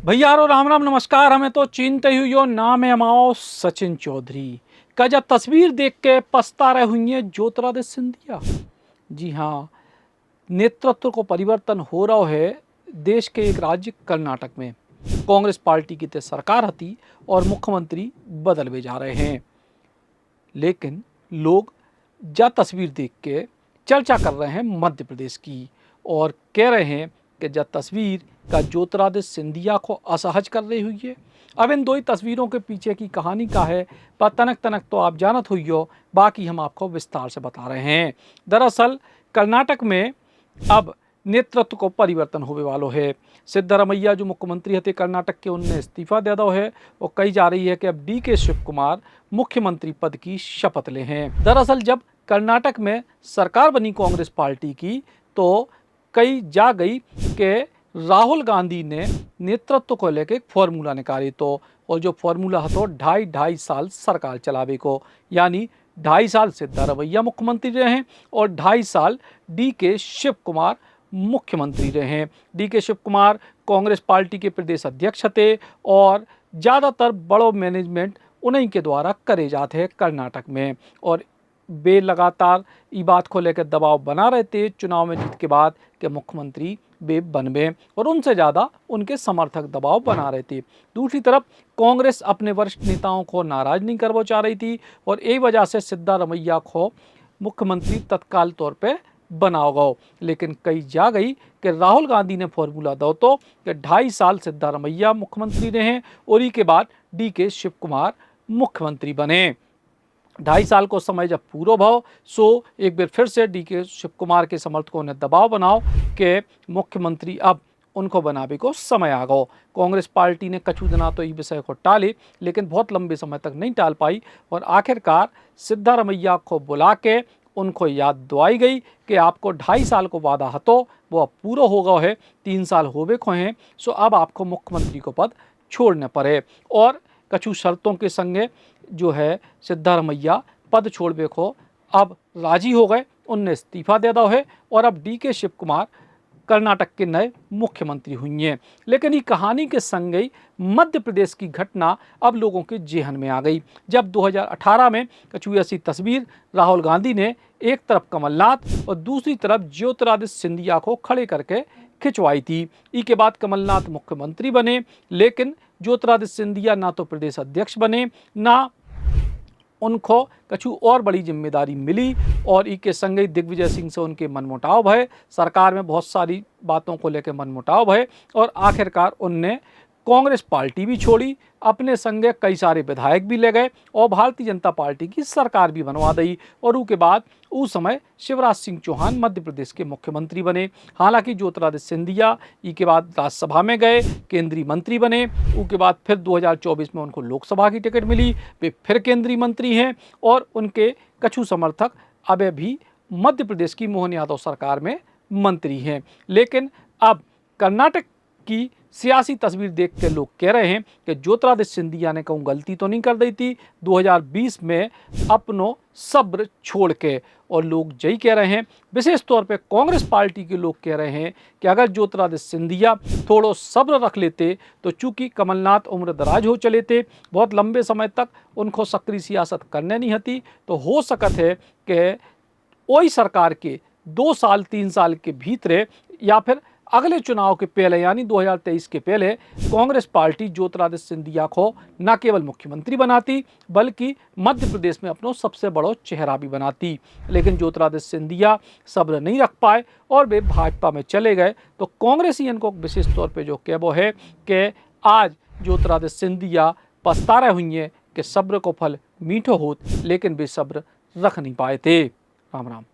भैया और राम राम नमस्कार। हमें तो चिंत हुई यो नाम है हमाओ सचिन चौधरी का जब तस्वीर देख के पछता रहे हुई है ज्योतिरादित्य सिंधिया। जी हाँ, नेतृत्व को परिवर्तन हो रहा है देश के एक राज्य कर्नाटक में। कांग्रेस पार्टी की ते सरकार हती और मुख्यमंत्री बदल भी जा रहे हैं, लेकिन लोग जा तस्वीर देख के चर्चा कर रहे हैं मध्य प्रदेश की और कह रहे हैं कि जब तस्वीर का ज्योतिरादित्य सिंधिया को असहज कर रही हुई है। अब इन दो ही तस्वीरों के पीछे की कहानी का है पर तनक तनक तो आप जानत हुई हो, बाकी हम आपको विस्तार से बता रहे हैं। दरअसल कर्नाटक में अब नेतृत्व को परिवर्तन होने वालों है। सिद्धरमैया जो मुख्यमंत्री थे कर्नाटक के, उनने इस्तीफा दे दो है और कही जा रही है कि अब DK शिव कुमार मुख्यमंत्री पद की शपथ ले हैं। दरअसल जब कर्नाटक में सरकार बनी कांग्रेस पार्टी की तो कई जा गई कि राहुल गांधी ने नेतृत्व को लेकर एक फॉर्मूला निकाली तो, और जो फॉर्मूला है तो 2.5 साल सरकार चलावे को, यानी 2.5 साल सिद्धरमैया मुख्यमंत्री रहे हैं और 2.5 साल DK शिव कुमार मुख्यमंत्री रहे हैं। DK शिव कुमार कांग्रेस पार्टी के प्रदेश अध्यक्ष थे और ज़्यादातर बड़ो मैनेजमेंट उन्हीं के द्वारा करे जाते हैं कर्नाटक में, और वे लगातार ये बात को लेकर दबाव बना रहे थे चुनाव में जीत के बाद कि मुख्यमंत्री वे बनवे, और उनसे ज़्यादा उनके समर्थक दबाव बना रहे थे। दूसरी तरफ कांग्रेस अपने वरिष्ठ नेताओं को नाराज नहीं करना चाह रही थी और यही वजह से सिद्धरमैया को मुख्यमंत्री तत्काल तौर पे बनाओ गो। लेकिन कई जा गई कि राहुल गांधी ने फॉर्मूला दो तो कि 2.5 साल सिद्धरमैया मुख्यमंत्री रहे और ई के बाद DK शिव कुमार मुख्यमंत्री बने। 2.5 साल को समय जब पूरा भाव सो एक बार फिर से DK शिव कुमार के समर्थकों ने दबाव बनाओ कि मुख्यमंत्री अब उनको बनावे को समय आ गो। कांग्रेस पार्टी ने कछु दिना तो इस विषय को टाले, लेकिन बहुत लंबे समय तक नहीं टाल पाई और आखिरकार सिद्धरमैया को बुला के उनको याद दिलाई गई कि आपको 2.5 साल को वादा हतो वो अब पूरा हो गया है, 3 साल होवे को हैं, सो अब आपको मुख्यमंत्री को पद छोड़ने पड़े। और कछु शर्तों के संगे जो है सिद्धरमैया पद छोड़ने को अब राजी हो गए, उनने इस्तीफा दे दो है और अब DK शिव कुमार कर्नाटक के नए मुख्यमंत्री हुई हैं। लेकिन ये कहानी के संग ही मध्य प्रदेश की घटना अब लोगों के जेहन में आ गई, जब 2018 में कछु ऐसी तस्वीर राहुल गांधी ने एक तरफ कमलनाथ और दूसरी तरफ ज्योतिरादित्य सिंधिया को खड़े करके खिंचवाई थी। ई के बाद कमलनाथ मुख्यमंत्री बने, लेकिन ज्योतिरादित्य सिंधिया ना तो प्रदेश अध्यक्ष बने, ना उनको कछु और बड़ी जिम्मेदारी मिली और ई के संग ही दिग्विजय सिंह से उनके मनमुटाव भय, सरकार में बहुत सारी बातों को लेकर मनमुटाव भय और आखिरकार उनने कांग्रेस पार्टी भी छोड़ी, अपने संगे कई सारे विधायक भी ले गए और भारतीय जनता पार्टी की सरकार भी बनवा दी और उसके बाद उस समय शिवराज सिंह चौहान मध्य प्रदेश के मुख्यमंत्री बने। हालांकि ज्योतिरादित्य सिंधिया ई के बाद राज्यसभा में गए, केंद्रीय मंत्री बने, उसके बाद फिर 2024 में उनको लोकसभा की टिकट मिली, वे फिर केंद्रीय मंत्री हैं और उनके कछु समर्थक अभी भी मध्य प्रदेश की मोहन यादव सरकार में मंत्री हैं। लेकिन अब कर्नाटक की सियासी तस्वीर देख के लोग कह रहे हैं कि ज्योतिरादित्य सिंधिया ने कहूँ गलती तो नहीं कर दी थी 2020 में अपनो सब्र छोड़ के, और लोग यही कह रहे हैं, विशेष तौर पे कांग्रेस पार्टी के लोग कह रहे हैं कि अगर ज्योतिरादित्य सिंधिया थोड़ो सब्र रख लेते तो चूंकि कमलनाथ उम्र दराज हो चले थे, बहुत लंबे समय तक उनको सक्रिय सियासत करने नहीं हती, तो हो सकत है कि वही सरकार के 2 साल 3 साल के भीतर या फिर अगले चुनाव के पहले यानी 2023 के पहले कांग्रेस पार्टी ज्योतिरादित्य सिंधिया को न केवल मुख्यमंत्री बनाती बल्कि मध्य प्रदेश में अपना सबसे बड़ा चेहरा भी बनाती। लेकिन ज्योतिरादित्य सिंधिया सब्र नहीं रख पाए और वे भाजपा में चले गए, तो कांग्रेसियन को विशेष तौर पे जो कहबो है कि आज ज्योतिरादित्य सिंधिया पछता रहे हुई हैं कि सब्र को फल मीठो होत, लेकिन वे सब्र रख नहीं पाए थे। राम राम।